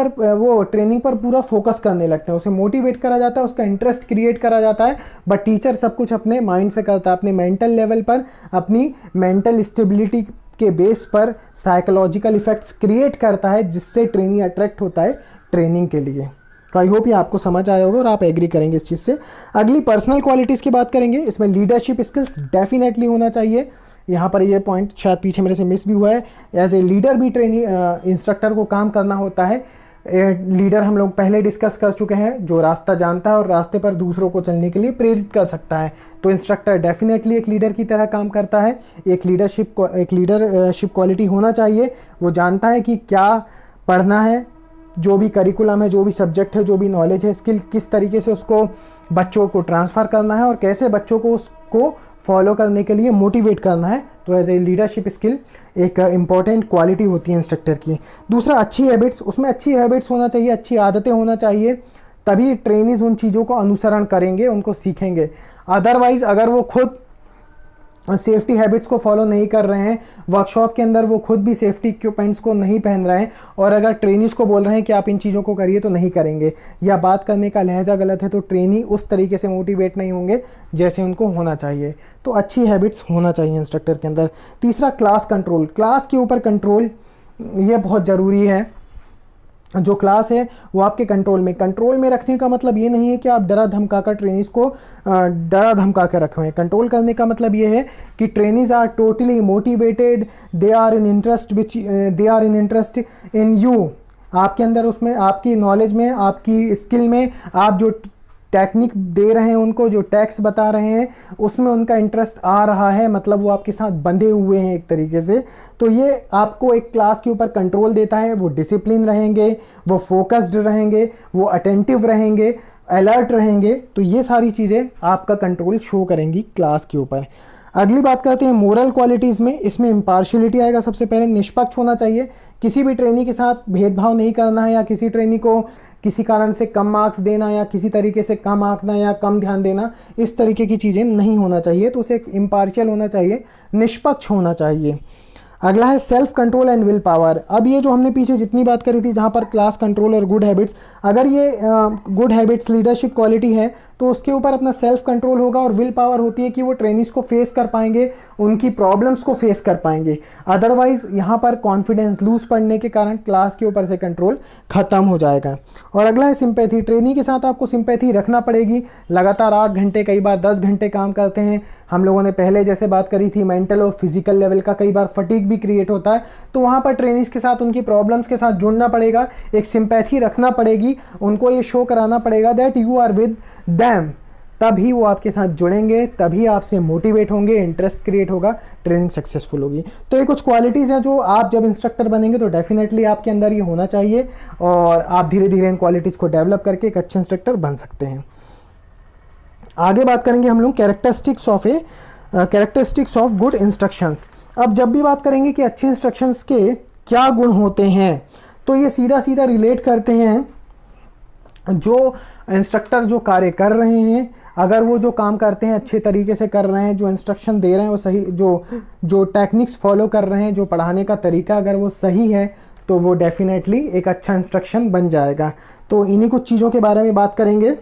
[SPEAKER 1] पर पूरा फोकस करने लगते हैं, उसे मोटिवेट करा जाता है, उसका इंटरेस्ट क्रिएट करा जाता है। बट टीचर सब कुछ अपने माइंड से करता है, अपने मेंटल लेवल पर, अपनी मेंटल स्टेबिलिटी के बेस पर साइकोलॉजिकल इफेक्ट्स क्रिएट करता है, जिससे ट्रेनी अट्रैक्ट होता है ट्रेनिंग के लिए। तो आई होप ये आपको समझ आया होगा और आप एग्री करेंगे इस चीज़ से। अगली पर्सनल क्वालिटीज़ की बात करेंगे। इसमें लीडरशिप स्किल्स डेफिनेटली होना चाहिए। यहाँ पर ये पॉइंट शायद पीछे मेरे से मिस भी हुआ है। एज ए लीडर भी इंस्ट्रक्टर को काम करना होता है। लीडर हम लोग पहले डिस्कस कर चुके हैं, जो रास्ता जानता है और रास्ते पर दूसरों को चलने के लिए प्रेरित कर सकता है। तो इंस्ट्रक्टर डेफिनेटली एक लीडर की तरह काम करता है। एक लीडरशिप क्वालिटी होना चाहिए। वो जानता है कि क्या पढ़ना है, जो भी करिकुलम है, जो भी सब्जेक्ट है, जो भी नॉलेज है, स्किल किस तरीके से उसको बच्चों को ट्रांसफ़र करना है और कैसे बच्चों को उसको फॉलो करने के लिए मोटिवेट करना है। तो एज ए लीडरशिप स्किल एक इम्पॉर्टेंट क्वालिटी होती है इंस्ट्रक्टर की। दूसरा अच्छी हैबिट्स, उसमें अच्छी हैबिट्स होना चाहिए, अच्छी आदतें होना चाहिए, तभी ट्रेनीज उन चीज़ों को अनुसरण करेंगे, उनको सीखेंगे। अदरवाइज़ अगर वो खुद सेफ्टी हैबिट्स को फॉलो नहीं कर रहे हैं, वर्कशॉप के अंदर वो खुद भी सेफ्टी इक्विपमेंट्स को नहीं पहन रहे हैं और अगर ट्रेनीज को बोल रहे हैं कि आप इन चीज़ों को करिए तो नहीं करेंगे, या बात करने का लहजा गलत है, तो ट्रेनी उस तरीके से मोटिवेट नहीं होंगे जैसे उनको होना चाहिए। तो अच्छी हैबिट्स होना चाहिए इंस्ट्रक्टर के अंदर। तीसरा क्लास कंट्रोल, क्लास के ऊपर कंट्रोल, ये बहुत ज़रूरी है। जो क्लास है वो आपके कंट्रोल में रखने का मतलब ये नहीं है कि आप डरा धमका कर ट्रेनीज को डरा धमका कर रखें। कंट्रोल करने का मतलब ये है कि trainees are totally motivated, they are in interest in you. आपके अंदर, उसमें आपकी नॉलेज में, आपकी स्किल में, आप जो टेक्निक दे रहे हैं उनको, जो टैक्स बता रहे हैं उसमें उनका इंटरेस्ट आ रहा है, मतलब वो आपके साथ बंधे हुए हैं एक तरीके से। तो ये आपको एक क्लास के ऊपर कंट्रोल देता है। वो डिसिप्लिन रहेंगे, वो फोकस्ड रहेंगे, वो अटेंटिव रहेंगे, अलर्ट रहेंगे। तो ये सारी चीज़ें आपका कंट्रोल शो करेंगी क्लास के ऊपर। अगली बात करते हैं मोरल क्वालिटीज़ में। इसमें इम्पार्शियलिटी आएगा सबसे पहले, निष्पक्ष होना चाहिए, किसी भी ट्रेनी के साथ भेदभाव नहीं करना है या किसी ट्रेनी को किसी कारण से कम मार्क्स देना या किसी तरीके से कम आंकना या कम ध्यान देना, इस तरीके की चीज़ें नहीं होना चाहिए। तो उसे इम्पार्शियल होना चाहिए, निष्पक्ष होना चाहिए। अगला है self control and will power. अब ये जो हमने पीछे जितनी बात करी थी जहाँ पर क्लास कंट्रोल और गुड हैबिट्स, अगर ये गुड हैबिट्स लीडरशिप क्वालिटी है तो उसके ऊपर अपना सेल्फ कंट्रोल होगा और विल पावर होती है कि वो ट्रेनिंग्स को फेस कर पाएंगे, उनकी प्रॉब्लम्स को फेस कर पाएंगे। अदरवाइज यहाँ पर कॉन्फिडेंस लूज पड़ने के कारण क्लास के ऊपर से कंट्रोल खत्म हो जाएगा। और अगला है सिंपैथी। ट्रेनिंग के साथ आपको सिंपैथी रखना पड़ेगी। लगातार 8 घंटे कई बार 10 घंटे काम करते हैं, हम लोगों ने पहले जैसे बात करी थी मेंटल और फिजिकल लेवल का कई बार फटीग भी क्रिएट होता है, तो वहाँ पर ट्रेनिंग्स के साथ उनकी प्रॉब्लम्स के साथ जुड़ना पड़ेगा, एक सिंपैथी रखना पड़ेगी, उनको ये शो कराना पड़ेगा that you are with them, तभी वो आपके साथ जुड़ेंगे, तभी आपसे मोटिवेट होंगे, इंटरेस्ट क्रिएट होगा, ट्रेनिंग सक्सेसफुल होगी। तो ये कुछ क्वालिटीज़ हैं जो आप जब इंस्ट्रक्टर बनेंगे तो डेफिनेटली आपके अंदर ये होना चाहिए और आप धीरे धीरे इन क्वालिटीज़ को डेवलप करके एक अच्छे इंस्ट्रक्टर बन सकते हैं। आगे बात करेंगे हम लोग कैरेक्टरिस्टिक्स ऑफ गुड इंस्ट्रक्शंस। अब जब भी बात करेंगे कि अच्छे इंस्ट्रक्शंस के क्या गुण होते हैं, तो ये सीधा सीधा रिलेट करते हैं जो इंस्ट्रक्टर जो कार्य कर रहे हैं, अगर वो जो काम करते हैं अच्छे तरीके से कर रहे हैं, जो इंस्ट्रक्शन दे रहे हैं वो सही, जो टेक्निक्स फॉलो कर रहे हैं, जो पढ़ाने का तरीका अगर वो सही है तो वो डेफिनेटली एक अच्छा इंस्ट्रक्शन बन जाएगा। तो इन्हीं कुछ चीज़ों के बारे में बात करेंगे।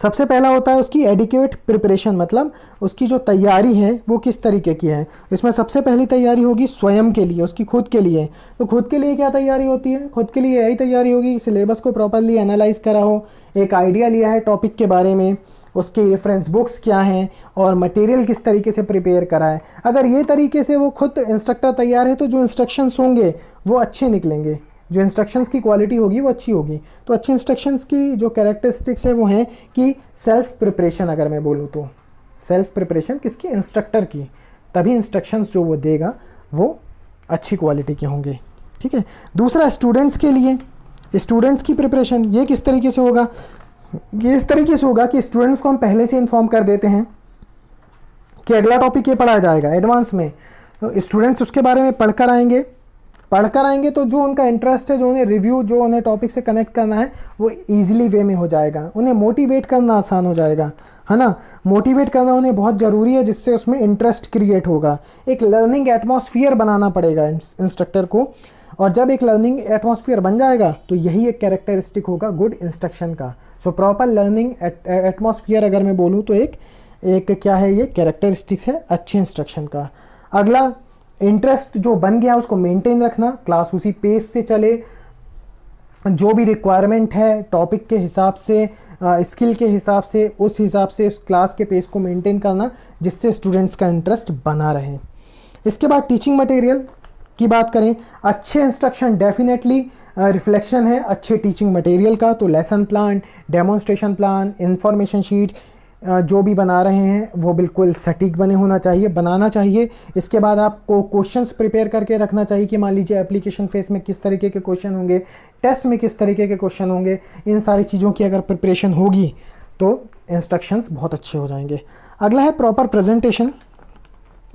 [SPEAKER 1] सबसे पहला होता है उसकी एडिक्वेट प्रिपरेशन, मतलब उसकी जो तैयारी है वो किस तरीके की है। इसमें सबसे पहली तैयारी होगी स्वयं के लिए, उसकी खुद के लिए। तो खुद के लिए क्या तैयारी होती है? खुद के लिए यही तैयारी होगी, सिलेबस को प्रॉपरली एनालाइज करा हो, एक आइडिया लिया है टॉपिक के बारे में, उसकी रेफरेंस बुक्स क्या हैं और मटेरियल किस तरीके से प्रिपेयर करा है। अगर ये तरीके से वो खुद इंस्ट्रक्टर तैयार है तो जो इंस्ट्रक्शंस होंगे वो अच्छे निकलेंगे, जो इंस्ट्रक्शंस की क्वालिटी होगी वो अच्छी होगी। तो अच्छे इंस्ट्रक्शंस की जो कैरेक्टरिस्टिक्स है वो हैं कि सेल्फ प्रिपरेशन, अगर मैं बोलूँ तो सेल्फ प्रिपरेशन किसकी? इंस्ट्रक्टर की, तभी इंस्ट्रक्शंस जो वो देगा वो अच्छी क्वालिटी के होंगे। ठीक है। दूसरा स्टूडेंट्स के लिए, स्टूडेंट्स की प्रिपरेशन ये किस तरीके से होगा? ये इस तरीके से होगा कि स्टूडेंट्स को हम पहले से इन्फॉर्म कर देते हैं कि अगला टॉपिक ये पढ़ाया जाएगा एडवांस में, तो स्टूडेंट्स उसके बारे में पढ़कर आएंगे तो जो उनका इंटरेस्ट है, जो उन्हें रिव्यू, जो उन्हें टॉपिक से कनेक्ट करना है वो ईजिली वे में हो जाएगा, उन्हें मोटिवेट करना आसान हो जाएगा, है ना। मोटिवेट करना उन्हें बहुत ज़रूरी है जिससे उसमें इंटरेस्ट क्रिएट होगा। एक लर्निंग एटमॉस्फियर बनाना पड़ेगा इंस्ट्रक्टर को, और जब एक लर्निंग एटमॉस्फियर बन जाएगा तो यही एक कैरेक्टरिस्टिक होगा गुड इंस्ट्रक्शन का। सो प्रॉपर लर्निंग एटमॉस्फियर अगर मैं बोलूँ तो एक क्या है, ये कैरेक्टरिस्टिक्स है अच्छे इंस्ट्रक्शन का। अगला, इंटरेस्ट जो बन गया उसको मेंटेन रखना, क्लास उसी पेस से चले, जो भी रिक्वायरमेंट है टॉपिक के हिसाब से, स्किल के हिसाब से, उस हिसाब से उस क्लास के पेस को मेंटेन करना जिससे स्टूडेंट्स का इंटरेस्ट बना रहे। इसके बाद टीचिंग मटेरियल की बात करें, अच्छे इंस्ट्रक्शन डेफिनेटली रिफ्लेक्शन है अच्छे टीचिंग मटेरियल का। तो lesson plan, demonstration plan, information sheet जो भी बना रहे हैं वो बिल्कुल सटीक बनाना चाहिए। इसके बाद आपको क्वेश्चंस प्रिपेयर करके रखना चाहिए कि मान लीजिए एप्लीकेशन फेस में किस तरीके के क्वेश्चन होंगे, टेस्ट में किस तरीके के क्वेश्चन होंगे। इन सारी चीज़ों की अगर प्रिपरेशन होगी तो इंस्ट्रक्शंस बहुत अच्छे हो जाएंगे। अगला है प्रॉपर प्रेजेंटेशन,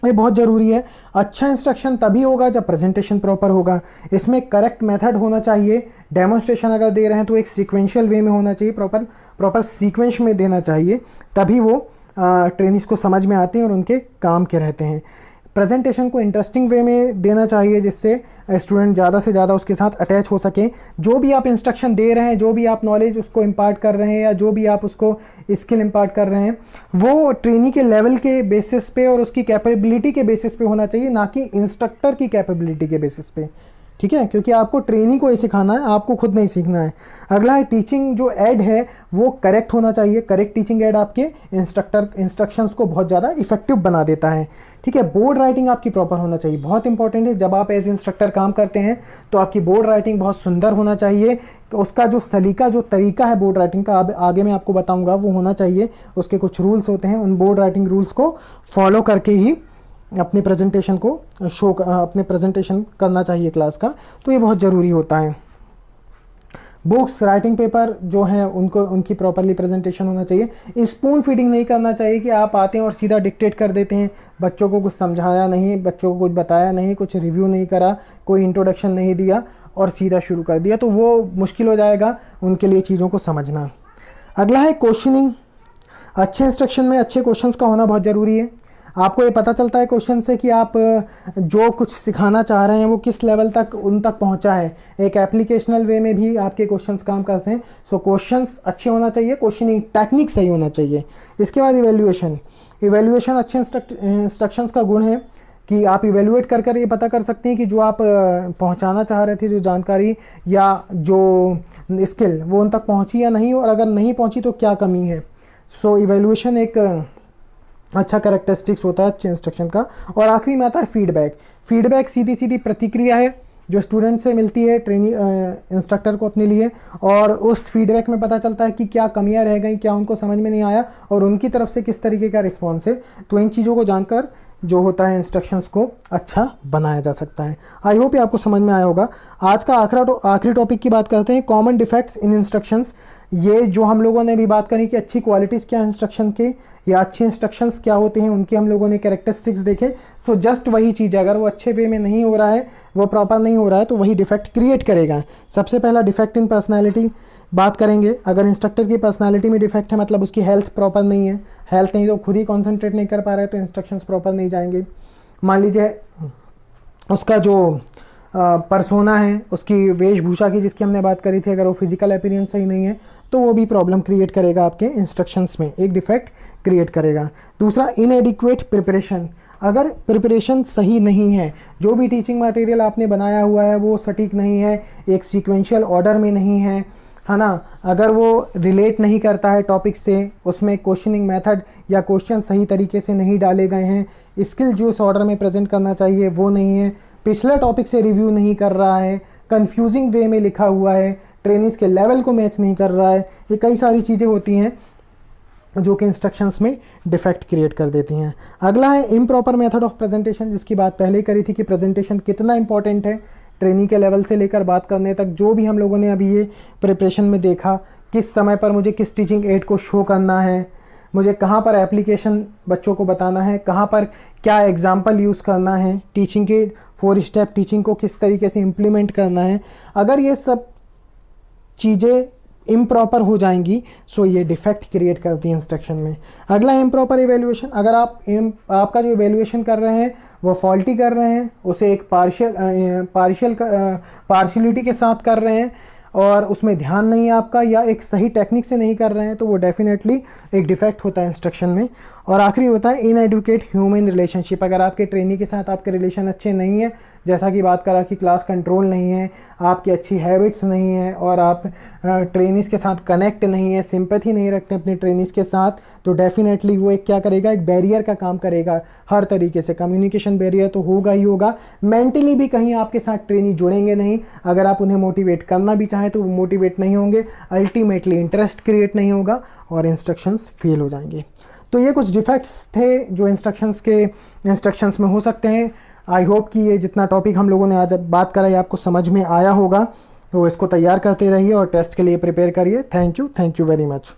[SPEAKER 1] ये बहुत ज़रूरी है। अच्छा इंस्ट्रक्शन तभी होगा जब प्रेजेंटेशन प्रॉपर होगा। इसमें करेक्ट मेथड होना चाहिए। डेमोन्स्ट्रेशन अगर दे रहे हैं तो एक सीक्वेंशियल वे में होना चाहिए, प्रॉपर सीक्वेंस में देना चाहिए, तभी वो ट्रेनिंग्स को समझ में आते हैं और उनके काम के रहते हैं। प्रेजेंटेशन को इंटरेस्टिंग वे में देना चाहिए जिससे स्टूडेंट ज़्यादा से ज़्यादा उसके साथ अटैच हो सकें। जो भी आप इंस्ट्रक्शन दे रहे हैं, जो भी आप नॉलेज उसको इम्पार्ट कर रहे हैं या जो भी आप उसको स्किल इम्पार्ट कर रहे हैं वो ट्रेनी के लेवल के बेसिस पे और उसकी कैपेबिलिटी के बेसिस पे होना चाहिए, ना कि इंस्ट्रक्टर की कैपेबिलिटी के बेसिस पे। ठीक है, क्योंकि आपको ट्रेनिंग को ही सिखाना है, आपको खुद नहीं सीखना है। अगला है टीचिंग जो एड है वो करेक्ट होना चाहिए। करेक्ट टीचिंग एड आपके इंस्ट्रक्शंस को बहुत ज़्यादा इफेक्टिव बना देता है। ठीक है, बोर्ड राइटिंग आपकी प्रॉपर होना चाहिए, बहुत इंपॉर्टेंट है। जब आप एज इंस्ट्रक्टर काम करते हैं तो आपकी बोर्ड राइटिंग बहुत सुंदर होना चाहिए। उसका जो सलीका, जो तरीका है बोर्ड राइटिंग का, आगे मैं आपको बताऊंगा, वो होना चाहिए। उसके कुछ रूल्स होते हैं, उन बोर्ड राइटिंग रूल्स को फॉलो करके ही अपने प्रेजेंटेशन को अपने प्रेजेंटेशन करना चाहिए क्लास का। तो ये बहुत ज़रूरी होता है। बुक्स, राइटिंग पेपर जो हैं उनको उनकी प्रॉपरली प्रेजेंटेशन होना चाहिए। स्पून फीडिंग नहीं करना चाहिए कि आप आते हैं और सीधा डिक्टेट कर देते हैं, बच्चों को कुछ समझाया नहीं, बच्चों को कुछ बताया नहीं, कुछ रिव्यू नहीं करा, कोई इंट्रोडक्शन नहीं दिया और सीधा शुरू कर दिया, तो वो मुश्किल हो जाएगा उनके लिए चीज़ों को समझना। अगला है क्वेश्चनिंग। अच्छे इंस्ट्रक्शन में अच्छे क्वेश्चंस का होना बहुत ज़रूरी है। आपको ये पता चलता है क्वेश्चन से कि आप जो कुछ सिखाना चाह रहे हैं वो किस लेवल तक उन तक पहुंचा है। एक एप्लीकेशनल वे में भी आपके क्वेश्चंस काम करते हैं। सो क्वेश्चंस अच्छे होना चाहिए, क्वेश्चनिंग टेक्निक सही होना चाहिए। इसके बाद इवेल्युएशन अच्छे इंस्ट्रक्शंस का गुण है कि आप इवेल्युएट कर ये पता कर सकते हैं कि जो आप पहुंचाना चाह रहे थे, जो जानकारी या जो स्किल, वो उन तक पहुंची या नहीं, और अगर नहीं पहुंची तो क्या कमी है। सो इवेल्युएशन एक अच्छा कैरेक्टरिस्टिक्स होता है अच्छे इंस्ट्रक्शन का। और आखिरी में आता है फीडबैक सीधी सीधी प्रतिक्रिया है जो स्टूडेंट से मिलती है ट्रेनी इंस्ट्रक्टर को अपने लिए, और उस फीडबैक में पता चलता है कि क्या कमियां रह गई, क्या उनको समझ में नहीं आया और उनकी तरफ से किस तरीके का रिस्पॉन्स है। तो इन चीज़ों को जानकर जो होता है इंस्ट्रक्शंस को अच्छा बनाया जा सकता है। आई होप ये आपको समझ में आया होगा। आज का आखिरी टॉपिक की बात करते हैं, कॉमन डिफेक्ट्स इन इंस्ट्रक्शंस। ये जो हम लोगों ने भी बात करी कि अच्छी क्वालिटीज़ क्या है इंस्ट्रक्शन के या अच्छे इंस्ट्रक्शंस क्या होते हैं, उनके हम लोगों ने कैरेक्टरिस्टिक्स देखे। सो जस्ट वही चीज़ है, अगर वो अच्छे वे में नहीं हो रहा है, वो प्रॉपर नहीं हो रहा है, तो वही डिफेक्ट क्रिएट करेगा। सबसे पहला डिफेक्ट इन पर्सनैलिटी बात करेंगे। अगर इंस्ट्रक्टर की पर्सनैलिटी में डिफेक्ट है, मतलब उसकी हेल्थ प्रॉपर नहीं है, हेल्थ नहीं तो खुद ही कॉन्सेंट्रेट नहीं कर पा रहा है, तो इंस्ट्रक्शंस प्रॉपर नहीं जाएंगे। मान लीजिए उसका जो पर्सोना है, उसकी वेशभूषा की जिसकी हमने बात करी थी, अगर वो फिजिकल अपीयरेंस सही नहीं है तो वो भी प्रॉब्लम क्रिएट करेगा, आपके इंस्ट्रक्शंस में एक डिफेक्ट क्रिएट करेगा। दूसरा इनएडिक्वेट प्रिपरेशन। अगर प्रिपरेशन सही नहीं है, जो भी टीचिंग मटेरियल आपने बनाया हुआ है वो सटीक नहीं है, एक सीक्वेंशियल ऑर्डर में नहीं है ना, अगर वो रिलेट नहीं करता है टॉपिक से, उसमें क्वेश्चनिंग मेथड या क्वेश्चन सही तरीके से नहीं डाले गए हैं, स्किल जो इस ऑर्डर में प्रेजेंट करना चाहिए वो नहीं है, पिछले टॉपिक से रिव्यू नहीं कर रहा है, कंफ्यूजिंग वे में लिखा हुआ है, ट्रेनिंग्स के लेवल को मैच नहीं कर रहा है, ये कई सारी चीज़ें होती हैं जो कि इंस्ट्रक्शंस में डिफेक्ट क्रिएट कर देती हैं। अगला है इम्प्रॉपर मेथड ऑफ प्रेजेंटेशन, जिसकी बात पहले ही करी थी कि प्रेजेंटेशन कितना इंपॉर्टेंट है ट्रेनिंग के लेवल से लेकर बात करने तक। जो भी हम लोगों ने अभी ये प्रिपरेशन में देखा, किस समय पर मुझे किस टीचिंग एड को शो करना है, मुझे कहाँ पर एप्लीकेशन बच्चों को बताना है, कहाँ पर क्या एग्जाम्पल यूज़ करना है, टीचिंग के 4 स्टेप टीचिंग को किस तरीके से इम्प्लीमेंट करना है, अगर ये सब चीज़ें इम्प्रॉपर हो जाएंगी सो ये डिफेक्ट क्रिएट करती है इंस्ट्रक्शन में। अगला इम्प्रॉपर इवेल्युएशन। अगर आपका जो इवेल्युएशन कर रहे हैं वो फॉल्टी कर रहे हैं, उसे एक पार्शियलिटी के साथ कर रहे हैं और उसमें ध्यान नहीं है आपका, या एक सही टेक्निक से नहीं कर रहे हैं, तो वो डेफिनेटली एक डिफेक्ट होता है इंस्ट्रक्शन में। और आखिरी होता है इनएडुकेट ह्यूमन रिलेशनशिप। अगर आपके ट्रेनी के साथ आपके रिलेशन अच्छे नहीं है, जैसा कि बात करा कि क्लास कंट्रोल नहीं है, आपकी अच्छी हैबिट्स नहीं है और आप ट्रेनीज़ के साथ कनेक्ट नहीं है, सिंपैथी नहीं रखते अपने ट्रेनीज़ के साथ, तो डेफिनेटली वो एक क्या करेगा, एक बैरियर का काम करेगा हर तरीके से। कम्युनिकेशन बैरियर तो होगा ही होगा, मेंटली भी कहीं आपके साथ ट्रेनी जुड़ेंगे नहीं। अगर आप उन्हें मोटिवेट करना भी चाहें तो वो मोटिवेट नहीं होंगे, अल्टीमेटली इंटरेस्ट क्रिएट नहीं होगा और इंस्ट्रक्शंस फेल हो जाएंगे। तो ये कुछ डिफेक्ट्स थे जो इंस्ट्रक्शंस में हो सकते हैं। आई होप कि ये जितना टॉपिक हम लोगों ने आज बात करा ये आपको समझ में आया होगा, तो इसको तैयार करते रहिए और टेस्ट के लिए प्रिपेयर करिए। Thank you very much.